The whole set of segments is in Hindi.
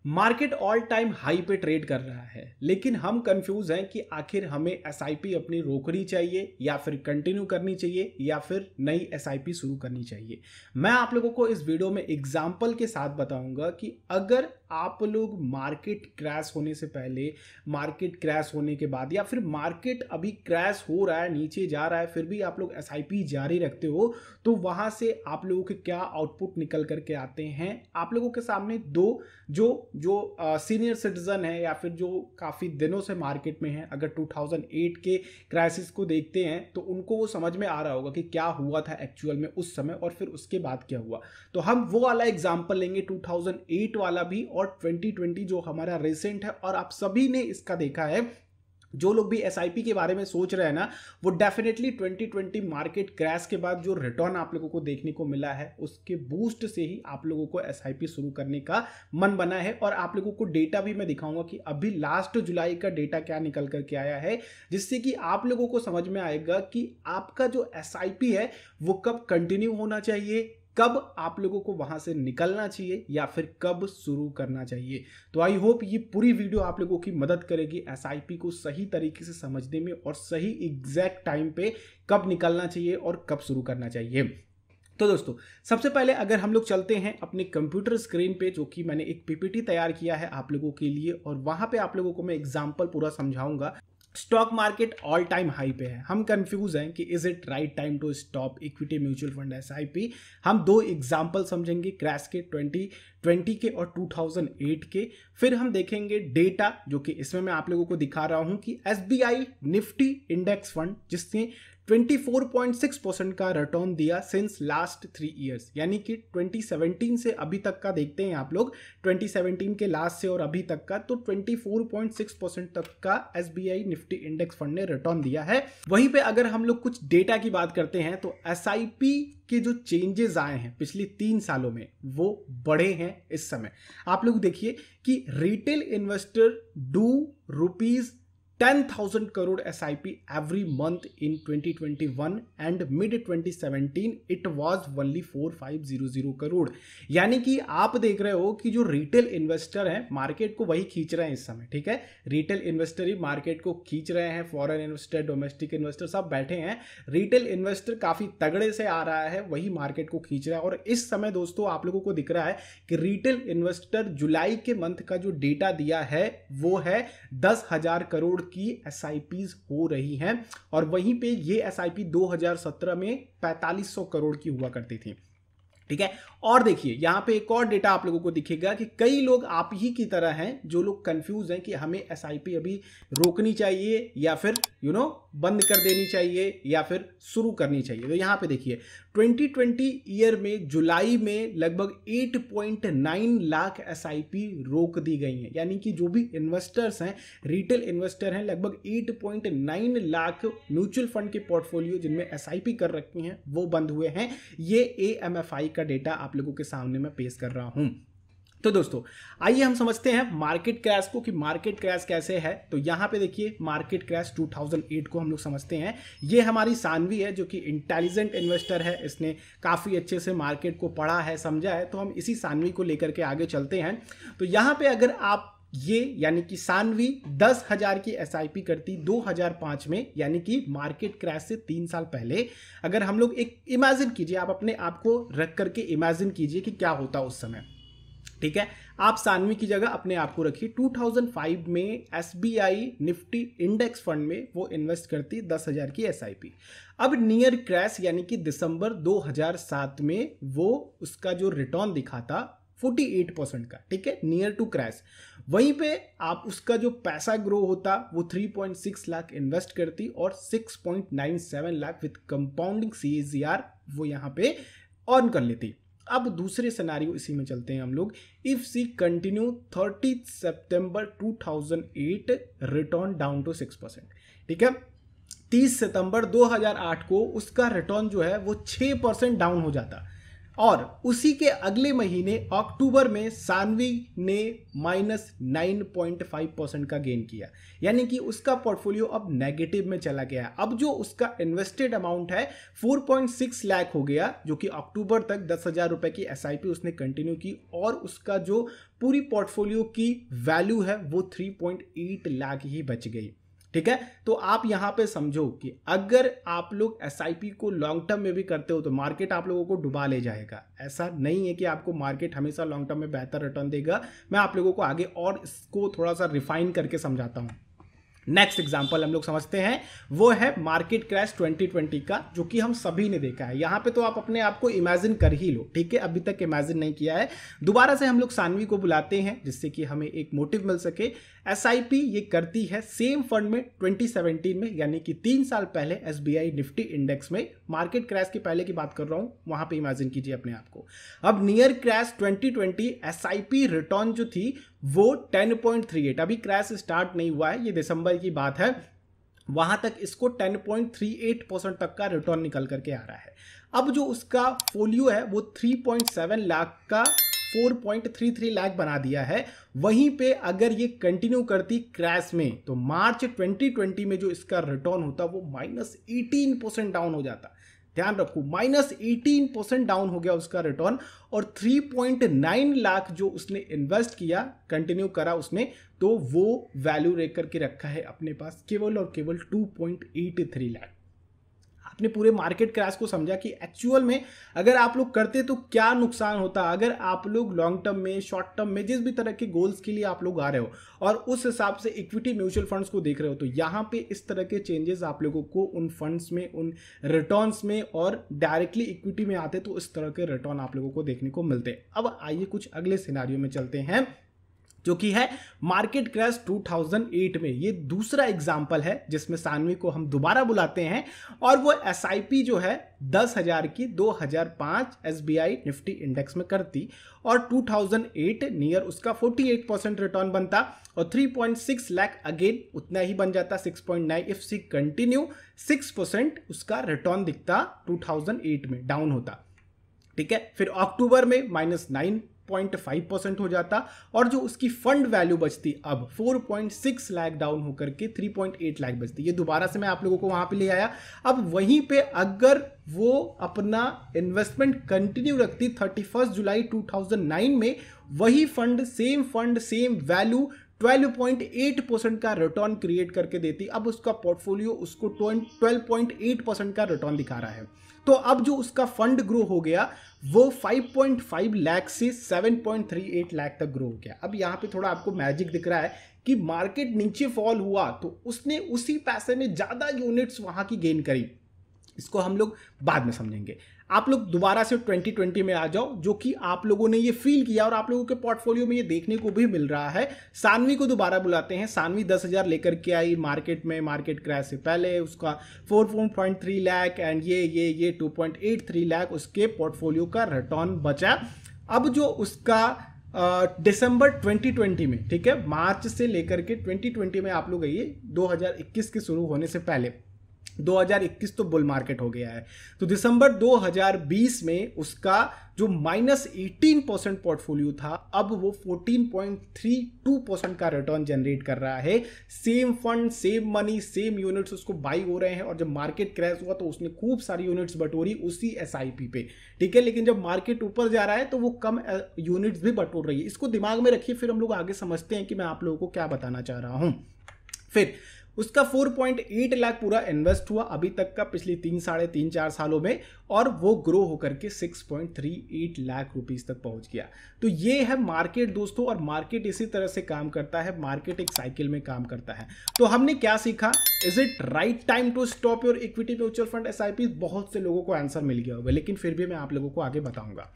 मार्केट ऑल टाइम हाई पे ट्रेड कर रहा है, लेकिन हम कंफ्यूज हैं कि आखिर हमें एसआईपी अपनी रोकनी चाहिए या फिर कंटिन्यू करनी चाहिए या फिर नई एसआईपी शुरू करनी चाहिए। मैं आप लोगों को इस वीडियो में एग्जाम्पल के साथ बताऊंगा कि अगर आप लोग मार्केट क्रैश होने से पहले, मार्केट क्रैश होने के बाद या फिर मार्केट अभी क्रैश हो रहा है, नीचे जा रहा है, फिर भी आप लोग एसआईपी जारी रखते हो तो वहां से आप लोगों के क्या आउटपुट निकल करके आते हैं। आप लोगों के सामने दो जो सीनियर सिटीजन है या फिर जो काफ़ी दिनों से मार्केट में है, अगर 2008 के क्राइसिस को देखते हैं तो उनको वो समझ में आ रहा होगा कि क्या हुआ था एक्चुअल में उस समय और फिर उसके बाद क्या हुआ। तो हम वो वाला एग्जाम्पल लेंगे 2008 वाला भी और 2020 जो हमारा रिसेंट है, और आप सभी ने इसका देखा है। जो लोग भी एसआईपी के बारे में सोच रहे हैं ना, वो डेफिनेटली 2020 मार्केट क्रैश के बाद जो रिटर्न आप लोगों को देखने को मिला है उसके बूस्ट से ही आप लोगों को एसआईपी शुरू करने का मन बना है। और आप लोगों को डेटा भी मैं दिखाऊंगा कि अभी लास्ट जुलाई का डेटा क्या निकल करके आया है, जिससे कि आप लोगों को समझ में आएगा कि आपका जो एसआईपी है वो कब कंटिन्यू होना चाहिए, कब आप लोगों को वहां से निकलना चाहिए या फिर कब शुरू करना चाहिए। तो आई होप ये पूरी वीडियो आप लोगों की मदद करेगी एसआईपी को सही तरीके से समझने में और सही एग्जैक्ट टाइम पे कब निकलना चाहिए और कब शुरू करना चाहिए। तो दोस्तों, सबसे पहले अगर हम लोग चलते हैं अपने कंप्यूटर स्क्रीन पे, जो कि मैंने एक पीपीटी तैयार किया है आप लोगों के लिए, और वहां पे आप लोगों को मैं एग्जांपल पूरा समझाऊंगा। Stock market all time high पे है, हम कंफ्यूज हैं कि is it right time to stop equity mutual fund SIP. हम दो एग्जांपल समझेंगे, क्रैश के 2020 के और 2008 के। फिर हम देखेंगे डेटा, जो कि इसमें मैं आप लोगों को दिखा रहा हूं कि एसबीआई निफ्टी इंडेक्स फंड जिसने 24.6% का रिटर्न दिया सिंस लास्ट 3 ईयर्स, यानी कि 2017 से अभी तक का देखते हैं आप लोग, 2017 के लास्ट से और अभी तक का, तो 24.6% तक का एसबीआई निफ्टी इंडेक्स फंड ने रिटर्न दिया है। वहीं पे अगर हम लोग कुछ डेटा की बात करते हैं तो एसआईपी के जो चेंजेस आए हैं पिछले 3 सालों में वो बढ़े हैं। इस समय आप लोग देखिए कि retail investor do ₹10,000 crore SIP every month in 2021 and mid 2017 it was only 4,500 crore। यानी कि आप देख रहे हो कि जो रिटेल इन्वेस्टर हैं मार्केट को वही खींच रहे हैं इस समय, ठीक है। रिटेल इन्वेस्टर ही मार्केट को खींच रहे हैं, फॉरेन इन्वेस्टर, डोमेस्टिक इन्वेस्टर सब बैठे हैं। रिटेल इन्वेस्टर काफी तगड़े से आ रहा है, वही मार्केट को खींच रहा है। और इस समय दोस्तों आप लोगों को दिख रहा है कि रिटेल इन्वेस्टर जुलाई के मंथ का जो डेटा दिया है वो है 10,000 करोड़ की एसआईपीज हो रही हैं, और वहीं पे ये एसआईपी 2017 में 4500 करोड़ की हुआ करती थी, ठीक है। और देखिए यहां पे एक और डेटा आप लोगों को दिखेगा कि कई लोग आप ही की तरह हैं जो लोग कंफ्यूज हैं कि हमें एसआईपी अभी रोकनी चाहिए या फिर बंद कर देनी चाहिए या फिर शुरू करनी चाहिए। तो यहां पे देखिए 2020 ईयर में जुलाई में लगभग 8.9 लाख एसआईपी रोक दी गई हैं, यानी कि जो भी इन्वेस्टर्स हैं, रिटेल इन्वेस्टर हैं, लगभग 8.9 लाख म्यूचुअल फंड के पोर्टफोलियो जिनमें एसआईपी कर रखी हैं वो बंद हुए हैं। ये एएमएफआई का डेटा आप लोगों के सामने मैं पेश कर रहा हूं। तो दोस्तों आइए हम समझते हैं मार्केट क्रैश को कि मार्केट क्रैश कैसे है। तो यहां पे देखिए मार्केट क्रैश 2008 को हम लोग समझते हैं। ये हमारी सानवी है जो कि इंटेलिजेंट इन्वेस्टर है, इसने काफ़ी अच्छे से मार्केट को पढ़ा है, समझा है। तो हम इसी सानवी को लेकर के आगे चलते हैं। तो यहां पे अगर आप ये यानी कि सानवी 10,000 की एसआईपी करती 2005 में, यानी कि मार्केट क्रैश से 3 साल पहले, अगर हम लोग एक इमेजिन कीजिए, आप अपने आप को रख करके इमेजिन कीजिए कि क्या होता उस समय, ठीक है। आप सानवी की जगह अपने आप को रखिए। 2005 में एसबीआई निफ्टी इंडेक्स फंड में वो इन्वेस्ट करती 10,000 की एसआईपी। अब नियर क्रैश यानी कि दिसंबर 2007 में वो उसका जो रिटर्न दिखाता 48% का, ठीक है, नियर टू क्रैश। वहीं पे आप उसका जो पैसा ग्रो होता वो 3.6 लाख इन्वेस्ट करती और 6.97 लाख विद कंपाउंडिंग CAGR वो यहाँ पे अर्न कर लेती। अब दूसरे सिनेरियो इसी में चलते हैं हम लोग। इफ सी कंटिन्यू 30 सितंबर 2008 रिटर्न डाउन टू 6%, ठीक है। 30 सितंबर 2008 को उसका रिटर्न जो है वो 6% डाउन हो जाता। और उसी के अगले महीने अक्टूबर में सानवी ने -9.5% का गेन किया, यानी कि उसका पोर्टफोलियो अब नेगेटिव में चला गया। अब जो उसका इन्वेस्टेड अमाउंट है 4.6 लाख हो गया, जो कि अक्टूबर तक 10,000 रुपए की एसआईपी उसने कंटिन्यू की और उसका जो पूरी पोर्टफोलियो की वैल्यू है वो 3.8 लाख ही बच गई। ठीक है, तो आप यहां पे समझो कि अगर आप लोग एसआईपी को लॉन्ग टर्म में भी करते हो तो मार्केट आप लोगों को डुबा ले जाएगा। ऐसा नहीं है कि आपको मार्केट हमेशा लॉन्ग टर्म में बेहतर रिटर्न देगा। मैं आप लोगों को आगे और इसको थोड़ा सा रिफाइन करके समझाता हूं। नेक्स्ट एग्जांपल हम लोग समझते हैं, वो है मार्केट क्रैश 2020 का, जो कि हम सभी ने देखा है। यहां पे तो आप अपने आप को इमेजिन कर ही लो, ठीक है, अभी तक इमेजिन नहीं किया है। दोबारा से हम लोग सानवी को बुलाते हैं जिससे कि हमें एक मोटिव मिल सके। एसआईपी ये करती है सेम फंड में 2017 में, यानी कि 3 साल पहले एसबीआई निफ्टी इंडेक्स में। मार्केट क्रैश के पहले की बात कर रहा हूं, वहां पे इमेजिन कीजिए अपने आप को। अब नियर क्रैश 2020 एसआईपी रिटर्न जो थी वो 10.38, अभी क्रैश स्टार्ट नहीं हुआ है, ये दिसंबर की बात है, वहां तक इसको 10.38% तक का रिटर्न निकल करके आ रहा है। अब जो उसका फोलियो है वो 3.7 लाख का 4.33 लाख बना दिया है। वहीं पे अगर ये कंटिन्यू करती क्रैश में तो मार्च 2020 में जो इसका रिटर्न होता वो -18% डाउन हो जाता। ध्यान रखो, -18% डाउन हो गया उसका रिटर्न, और 3.9 लाख जो उसने इन्वेस्ट किया, कंटिन्यू करा उसने, तो वो वैल्यू रेट करके रखा है अपने पास केवल और केवल 2.83 लाख। आपने पूरे मार्केट क्रैश को समझा कि एक्चुअल में अगर आप लोग करते तो क्या नुकसान होता। अगर आप लोग लॉन्ग टर्म में, शॉर्ट टर्म में, जिस भी तरह के गोल्स के लिए आप लोग आ रहे हो और उस हिसाब से इक्विटी म्यूचुअल फंड्स को देख रहे हो, तो यहाँ पे इस तरह के चेंजेस आप लोगों को उन फंड्स में, उन रिटर्न्स में और डायरेक्टली इक्विटी में आते तो इस तरह के रिटर्न आप लोगों को देखने को मिलते। अब आइए कुछ अगले सिनेरियो में चलते हैं, जो कि है मार्केट क्रैश 2008 में। ये दूसरा एग्जाम्पल है जिसमें सानवी को हम दोबारा बुलाते हैं, और वो एसआईपी जो है 10,000 की 2005 एसबीआई निफ्टी इंडेक्स में करती और 2008 नियर उसका 48% रिटर्न बनता और 3.6 लाख अगेन उतना ही बन जाता, 6.9 इफ सी कंटिन्यू 6% उसका रिटर्न दिखता 2008 में, डाउन होता। ठीक है, फिर अक्टूबर में -9.5% हो जाता और जो उसकी फंड वैल्यू बचती अब 4.6 लाख डाउन होकर के 3.8 लाख बचती। ये दोबारा से मैं आप लोगों को वहां पे ले आया। अब वहीं पे अगर वो अपना इन्वेस्टमेंट कंटिन्यू रखती 31 जुलाई 2009 में, वही फंड सेम वैल्यू 12.8% का रिटर्न क्रिएट करके देती। अब उसका पोर्टफोलियो उसको 12.8% का रिटर्न दिखा रहा है। तो अब जो उसका फंड ग्रो हो गया वो 5.5 लाख से 7.38 लाख तक ग्रो हो गया। अब यहाँ पे थोड़ा आपको मैजिक दिख रहा है कि मार्केट नीचे फॉल हुआ तो उसने उसी पैसे में ज़्यादा यूनिट्स वहाँ की गेन करी। इसको हम लोग बाद में समझेंगे। आप लोग दोबारा से 2020 में आ जाओ, जो कि आप लोगों ने ये फील किया और आप लोगों के पोर्टफोलियो में ये देखने को भी मिल रहा है। सानवी को दोबारा बुलाते हैं। सानवी 10,000 लेकर के आई मार्केट में, मार्केट क्रैश से पहले उसका 4.3 लाख एंड ये 2.83 लाख उसके पोर्टफोलियो का रिटर्न बचा। अब जो उसका दिसंबर 2020 में, ठीक है, मार्च से लेकर के 2020 में आप लोग आइए, 2021 के शुरू होने से पहले 2021 तो बुल मार्केट हो गया है, तो दिसंबर 2020 में उसका जो -18% पोर्टफोलियो था अब वो 14.32% का रिटर्न जनरेट कर रहा है। Same fund, same money, same units उसको बाई हो रहे हैं। और जब मार्केट क्रैश हुआ तो उसने खूब सारी यूनिट्स बटोरी उसी एसआईपी पे, ठीक है, लेकिन जब मार्केट ऊपर जा रहा है तो वो कम यूनिट्स भी बटोर रही है। इसको दिमाग में रखिए, फिर हम लोग आगे समझते हैं कि मैं आप लोगों को क्या बताना चाह रहा हूं। फिर उसका 4.8 लाख पूरा इन्वेस्ट हुआ अभी तक का, पिछली 3-4 सालों में, और वो ग्रो होकर के 6.38 लाख रुपीस तक पहुंच गया। तो ये है मार्केट दोस्तों, और मार्केट इसी तरह से काम करता है। मार्केट एक साइकिल में काम करता है। तो हमने क्या सीखा? Is it right time to stop your equity mutual fund SIP? बहुत से लोगों को आंसर मिल गया होगा, लेकिन फिर भी मैं आप लोगों को आगे बताऊंगा।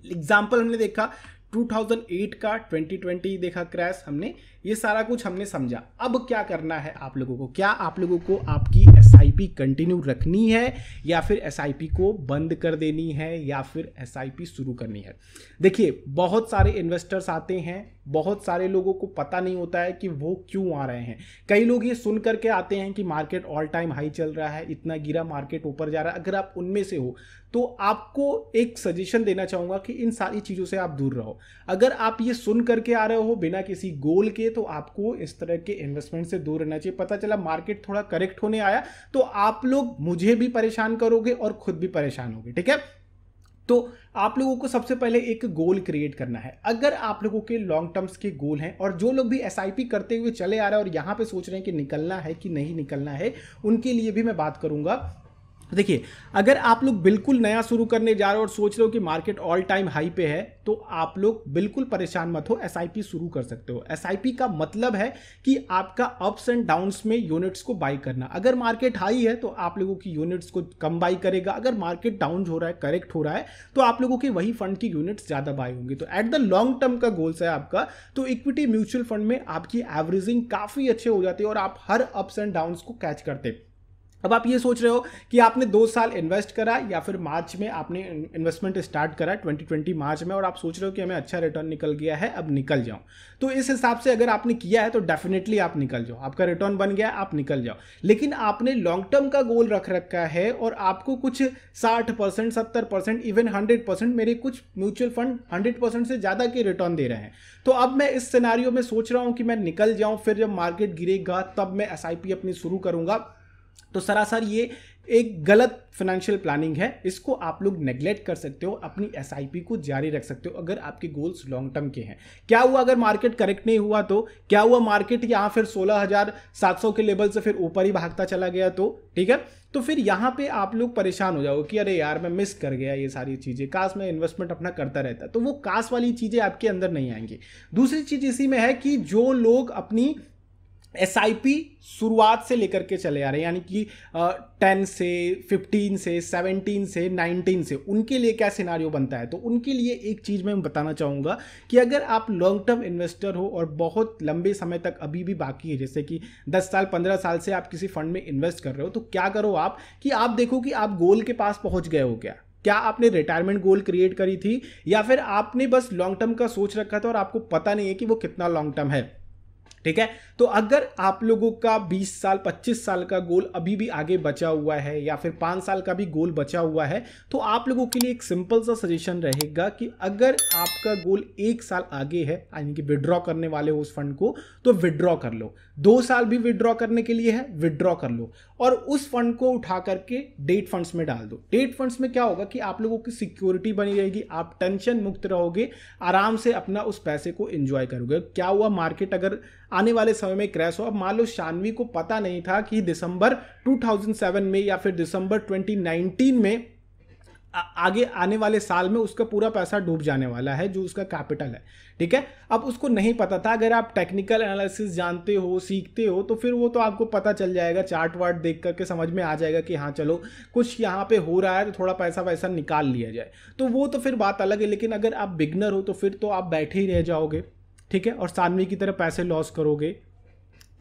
एग्जाम्पल हमने देखा 2008 का, 2020 देखा क्रैश, हमने ये सारा कुछ हमने समझा। अब क्या करना है आप लोगों को? क्या आप लोगों को आपकी एसआईपी कंटिन्यू रखनी है या फिर एसआईपी को बंद कर देनी है या फिर एसआईपी शुरू करनी है? देखिए, बहुत सारे इन्वेस्टर्स आते हैं बहुत सारे लोगों को पता नहीं होता है कि वो क्यों आ रहे हैं। कई लोग ये सुन करके आते हैं कि मार्केट ऑल टाइम हाई चल रहा है, इतना गिरा मार्केट ऊपर जा रहा है। अगर आप उनमें से हो तो आपको एक सजेशन देना चाहूँगा कि इन सारी चीज़ों से आप दूर रहो। अगर आप ये सुन करके आ रहे हो बिना किसी गोल के, तो आपको इस तरह के इन्वेस्टमेंट से दूर रहना चाहिए। पता चला मार्केट थोड़ा करेक्ट होने आया तो आप लोग मुझे भी परेशान करोगे और खुद भी परेशान होगे, ठीक है। तो आप लोगों को सबसे पहले एक गोल क्रिएट करना है। अगर आप लोगों के लॉन्ग टर्म्स के गोल हैं और जो लोग भी एसआईपी करते हुए चले आ रहे हैं और यहां पे सोच रहे हैं कि निकलना है कि नहीं निकलना है, उनके लिए भी मैं बात करूंगा। देखिए, अगर आप लोग बिल्कुल नया शुरू करने जा रहे हो और सोच रहे हो कि मार्केट ऑल टाइम हाई पे है, तो आप लोग बिल्कुल परेशान मत हो, एसआईपी शुरू कर सकते हो। एसआईपी का मतलब है कि आपका अप्स एंड डाउन्स में यूनिट्स को बाई करना। अगर मार्केट हाई है तो आप लोगों की यूनिट्स को कम बाई करेगा, अगर मार्केट डाउन हो रहा है, करेक्ट हो रहा है, तो आप लोगों के वही फंड की यूनिट्स ज्यादा बाई होंगी। तो एट द लॉन्ग टर्म का गोल्स है आपका, तो इक्विटी म्यूचुअल फंड में आपकी एवरेजिंग काफी अच्छे हो जाती है और आप हर अप्स एंड डाउन्स को कैच करते हैं। अब आप ये सोच रहे हो कि आपने 2 साल इन्वेस्ट करा या फिर मार्च में आपने इन्वेस्टमेंट स्टार्ट करा 2020 मार्च में, और आप सोच रहे हो कि हमें अच्छा रिटर्न निकल गया है, अब निकल जाओ। तो इस हिसाब से अगर आपने किया है तो डेफिनेटली आप निकल जाओ, आपका रिटर्न बन गया, आप निकल जाओ। लेकिन आपने लॉन्ग टर्म का गोल रख रखा है और आपको कुछ 60%, 70%, इवन 100%, मेरे कुछ म्यूचुअल फंड 100% से ज़्यादा के रिटर्न दे रहे हैं। तो अब मैं इस सिनेरियो में सोच रहा हूँ कि मैं निकल जाऊँ, फिर जब मार्केट गिरेगा तब मैं एसआईपी अपनी शुरू करूँगा। तो सरासर ये एक गलत फाइनेंशियल प्लानिंग है, इसको आप लोग नेग्लेक्ट कर सकते हो, अपनी एसआईपी को जारी रख सकते हो अगर आपके गोल्स लॉन्ग टर्म के हैं। क्या हुआ अगर मार्केट करेक्ट नहीं हुआ तो? क्या हुआ मार्केट यहाँ फिर 16,700 के लेवल से फिर ऊपर ही भागता चला गया तो? ठीक है, तो फिर यहाँ पे आप लोग परेशान हो जाओगे कि अरे यार मैं मिस कर गया ये सारी चीज़ें, काश मैं इन्वेस्टमेंट अपना करता रहता। तो वो काश वाली चीज़ें आपके अंदर नहीं आएंगी। दूसरी चीज़ इसी में है कि जो लोग अपनी एसआईपी शुरुआत से लेकर के चले आ रहे हैं, यानी कि 10 से 15 से 17 से 19 से, उनके लिए क्या सिनारियो बनता है? तो उनके लिए एक चीज़ मैं बताना चाहूँगा कि अगर आप लॉन्ग टर्म इन्वेस्टर हो और बहुत लंबे समय तक अभी भी बाकी है, जैसे कि 10 साल 15 साल से आप किसी फंड में इन्वेस्ट कर रहे हो, तो क्या करो आप कि आप देखो कि आप गोल के पास पहुँच गए हो क्या आपने रिटायरमेंट गोल क्रिएट करी थी, या फिर आपने बस लॉन्ग टर्म का सोच रखा था और आपको पता नहीं है कि वो कितना लॉन्ग टर्म है। ठीक है, तो अगर आप लोगों का 20 साल 25 साल का गोल अभी भी आगे बचा हुआ है या फिर 5 साल का भी गोल बचा हुआ है, तो आप लोगों के लिए एक सिंपल सा सजेशन रहेगा कि अगर आपका गोल 1 साल आगे है, यानी कि विड्रॉ करने वाले हो उस फंड को, तो विड्रॉ कर लो। 2 साल भी विड्रॉ करने के लिए है, विड्रॉ कर लो और उस फंड को उठा करके डेट फंड्स में डाल दो। डेट फंड्स में क्या होगा कि आप लोगों की सिक्योरिटी बनी रहेगी, आप टेंशन मुक्त रहोगे, आराम से अपना उस पैसे को एंजॉय करोगे। क्या हुआ, मार्केट अगर आने वाले समय में क्रैश हो, अब मान लो शानवी को पता नहीं था कि दिसंबर 2007 में या फिर दिसंबर 2019 में आगे आने वाले साल में उसका पूरा पैसा डूब जाने वाला है, जो उसका कैपिटल है। ठीक है, अब उसको नहीं पता था। अगर आप टेक्निकल एनालिसिस जानते हो, सीखते हो, तो फिर वो तो आपको पता चल जाएगा, चार्ट वार्ट देख करके समझ में आ जाएगा कि हाँ चलो कुछ यहाँ पे हो रहा है तो थोड़ा पैसा वैसा निकाल लिया जाए, तो वो तो फिर बात अलग है। लेकिन अगर आप बिगनर हो तो फिर तो आप बैठे ही रह जाओगे, ठीक है, और सानवी की तरह पैसे लॉस करोगे।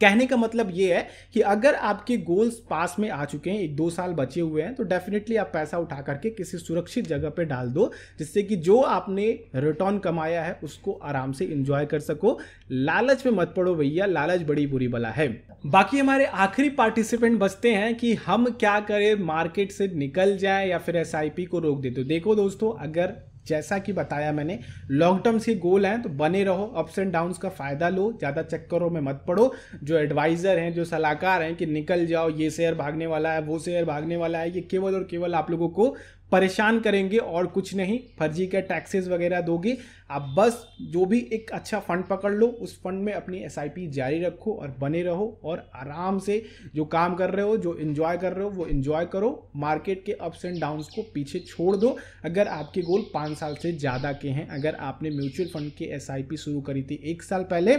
कहने का मतलब ये है कि अगर आपके गोल्स पास में आ चुके हैं, 1-2 साल बचे हुए हैं, तो डेफिनेटली आप पैसा उठा करके किसी सुरक्षित जगह पे डाल दो, जिससे कि जो आपने रिटर्न कमाया है उसको आराम से एंजॉय कर सको। लालच में मत पड़ो भैया, लालच बड़ी बुरी बला है। बाकी हमारे आखिरी पार्टिसिपेंट बचते हैं कि हम क्या करें, मार्केट से निकल जाए या फिर एसआईपी को रोक दे। तो देखो दोस्तों, अगर जैसा कि बताया मैंने, लॉन्ग टर्म से गोल हैं तो बने रहो, अप्स एंड डाउन्स का फायदा लो, ज़्यादा चक्करों में मत पड़ो। जो एडवाइज़र हैं, जो सलाहकार हैं कि निकल जाओ, ये शेयर भागने वाला है, वो शेयर भागने वाला है, ये केवल और केवल आप लोगों को परेशान करेंगे और कुछ नहीं। फर्जी के टैक्सेस वगैरह दोगे। आप बस जो भी एक अच्छा फंड पकड़ लो, उस फंड में अपनी एसआईपी जारी रखो और बने रहो, और आराम से जो काम कर रहे हो, जो एंजॉय कर रहे हो, वो एंजॉय करो। मार्केट के अप्स एंड डाउन्स को पीछे छोड़ दो। अगर आपके गोल 5 साल से ज़्यादा के हैं, अगर आपने म्यूचुअल फंड की एसआईपी शुरू करी थी 1 साल पहले,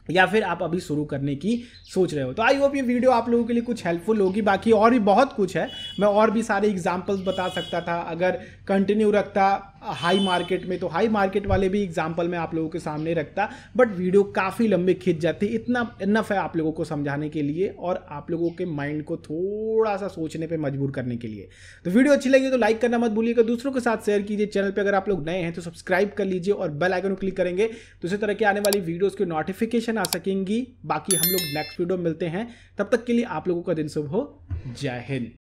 या फिर आप अभी शुरू करने की सोच रहे हो, तो आई होप ये वीडियो आप लोगों के लिए कुछ हेल्पफुल होगी। बाकी और भी बहुत कुछ है, मैं और भी सारे एग्जांपल्स बता सकता था। अगर कंटिन्यू रखता हाई मार्केट में, तो हाई मार्केट वाले भी एग्जांपल मैं आप लोगों के सामने रखता, बट वीडियो काफ़ी लंबे खिंच जाती। इतना इनफ है आप लोगों को समझाने के लिए और आप लोगों के माइंड को थोड़ा सा सोचने पे मजबूर करने के लिए। तो वीडियो अच्छी लगी तो लाइक करना मत भूलिएगा, दूसरों के साथ शेयर कीजिए। चैनल पे अगर आप लोग नए हैं तो सब्सक्राइब कर लीजिए और बेल आइकन को क्लिक करेंगे तो इसी तरह की आने वाली वीडियोस की नोटिफिकेशन आ सकेंगी। बाकी हम लोग नेक्स्ट वीडियो में मिलते हैं, तब तक के लिए आप लोगों का दिन शुभ हो। जय हिंद।